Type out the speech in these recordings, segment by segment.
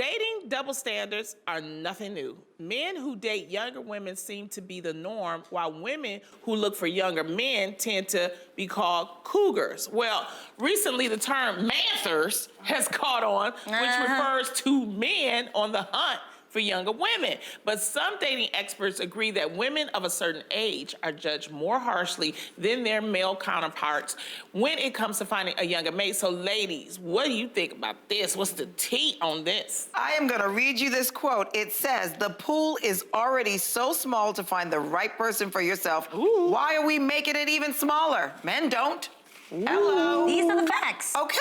Dating double standards are nothing new. Men who date younger women seem to be the norm, while women who look for younger men tend to be called cougars. Well, recently the term Manthers has caught on, which refers to men on the hunt for younger women. But some dating experts agree that women of a certain age are judged more harshly than their male counterparts when it comes to finding a younger mate. So ladies, what do you think about this? What's the tea on this? I am gonna read you this quote. It says, "The pool is already so small to find the right person for yourself. Ooh. Why are we making it even smaller? Men don't." Hello. These are the facts. Okay.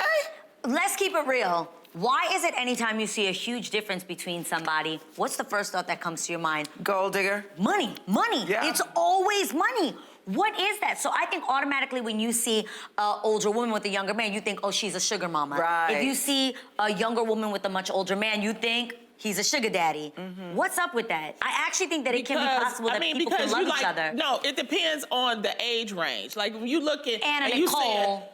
Let's keep it real. Why is it anytime you see a huge difference between somebody, what's the first thought that comes to your mind? Gold digger. Money, money. Yeah. It's always money. What is that? So I think automatically when you see an older woman with a younger man, you think, oh, she's a sugar mama. Right. If you see a younger woman with a much older man, you think he's a sugar daddy. What's up with that? I actually think that it can be possible that people can love each other. No, it depends on the age range. Like when you look at Anna and you Nicole.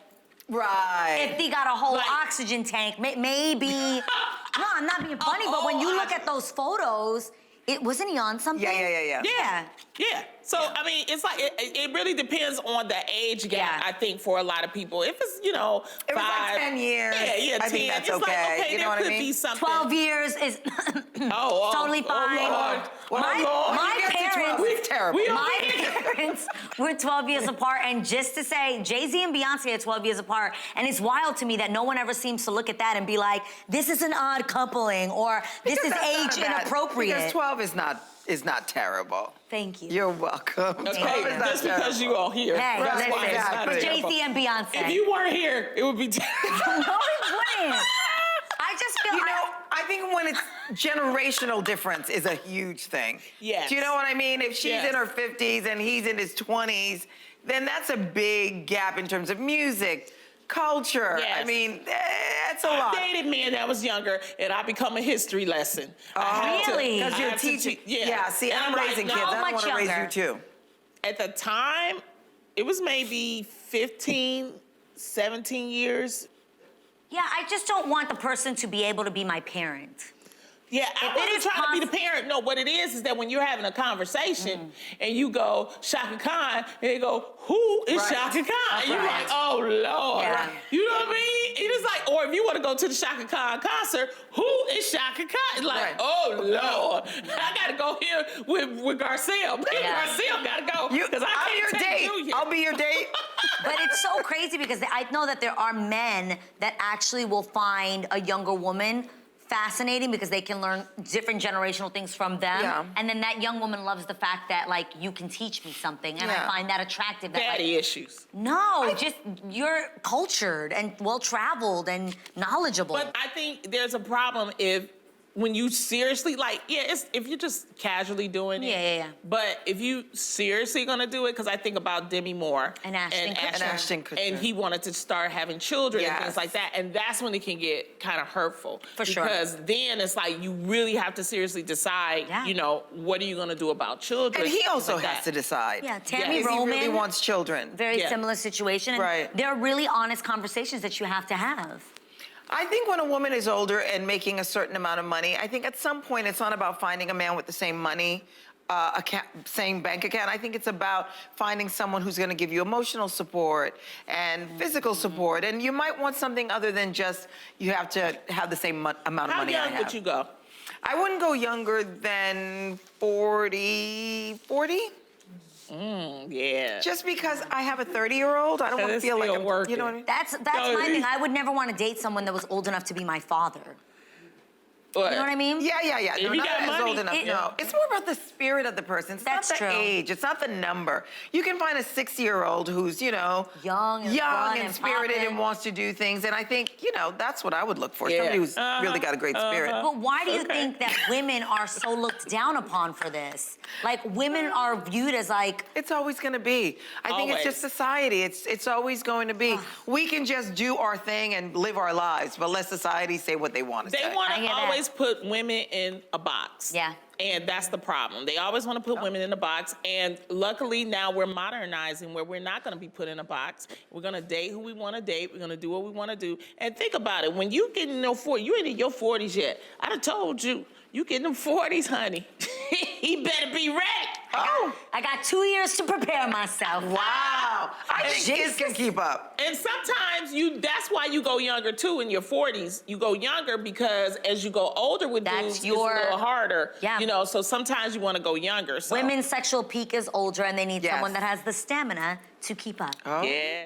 Right. If he got a whole Like- oxygen tank, maybe. No, I'm not being funny, but when you look at those photos, wasn't he on something? Yeah. Yeah. So, I mean, it's like, it really depends on the age gap, Yeah. I think, for a lot of people. If it's, It was 5. like 10 years. Yeah, I 10. think that's it's okay. like, okay, You know there what I could mean? be something. 12 years is totally fine. Oh, Lord. My You get to 12, parents, it's terrible. my parents were 12 years apart, and just to say, Jay-Z and Beyonce are 12 years apart, and it's wild to me that no one ever seems to look at that and be like, this is an odd coupling, or this is age inappropriate. Because 12 is not terrible. Thank you. You're welcome. Okay, 12 is not just because terrible. you all here. Hey, that's listen, why it's not exactly. terrible. Jay-Z and Beyonce. If you weren't here, it would be terrible. No, it wouldn't. I just feel You know, I think when it's generational difference is a huge thing. Yes. Do you know what I mean? If she's Yes. in her 50s and he's in his 20s, then that's a big gap in terms of music, culture. Yes. I mean, that's a lot. I dated men that was younger, and I become a history lesson. I have to- Really? Because I you're have to teaching. teach- Yeah, see, And I'm like, raising no, kids. I much want to raise younger? you too. At the time, it was maybe 15, 17 years. Yeah, I just don't want the person to be able to be my parent. Yeah, I If it wasn't is trying to be the parent. No, what it is that when you're having a conversation and you go, Shaka Khan, and they go, who is Right. Shaka Khan? And you're Right. like, oh, Lord. Yeah. You know what I mean? It is like, or if you want to go to the Shaka Khan concert, who is Shaka Khan? It's like, Right. oh, Lord. I got to go here with Garcelle. Yeah. Garcelle got to go I'm because I your can't take date. you here. I'll be your date. But it's so crazy because I know that there are men that actually will find a younger woman fascinating because they can learn different generational things from them. Yeah. And then that young woman loves the fact that, like, you can teach me something. And Yeah. I find that attractive. That, like, Daddy issues. no, just you're cultured and well-traveled and knowledgeable. But I think there's a problem when you seriously, like, if you're just casually doing it. Yeah. But if you seriously gonna do it, because I think about Demi Moore And Ashton Kutcher. And Ashton Kutcher. and he wanted to start having children and Yes. things like that, and that's when it can get kind of hurtful. For sure. Because then it's like you really have to seriously decide, Yeah. what are you gonna do about children? And he also like has that. to decide. Yeah, Tammy If he Roman. really wants children. Very Yeah. similar situation. And Right. there are really honest conversations that you have to have. I think when a woman is older and making a certain amount of money, I think at some point it's not about finding a man with the same money, same bank account. I think it's about finding someone who's going to give you emotional support and physical support. And you might want something other than just you have to have the same amount of How money I young have. would you go? I wouldn't go younger than 40. Yeah. Just because I have a 30-year-old, I don't want to It's feel like still I'm, working. you know what I mean? That's my thing. I would never want to date someone that was old enough to be my father. You know what I mean? Yeah. If No, you not got as money, old enough. it- No, it's more about the spirit of the person. It's That's not the true. age. It's not the number. You can find a 60-year-old who's, Young and fun and and spirited poppin'. and wants to do things. And I think, that's what I would look for. Yeah. Somebody who's really got a great spirit. But why do you think that women are so looked down upon for this? Like, women are viewed as like, It's always going to be. I think it's just Always. society. It's always going to be. We can just do our thing and live our lives, but let society say what they want to They say. want I to hear that. always always put women in a box. Yeah. And that's the problem. They always want to put women in a box. And luckily now we're modernizing where we're not going to be put in a box. We're going to date who we want to date. We're going to do what we want to do. And think about it. When you get in your 40s, you ain't in your 40s yet. I done told you, you get in them 40s, honey. He better be ready. Oh, I got 2 years to prepare myself. wow. I think kids can keep up. And sometimes that's why you go younger too in your 40s. You go younger because as you go older with dudes, it's a little harder. Yeah. You know, so sometimes you want to go younger. So. Women's sexual peak is older and they need Yes. someone that has the stamina to keep up. Oh. Yeah.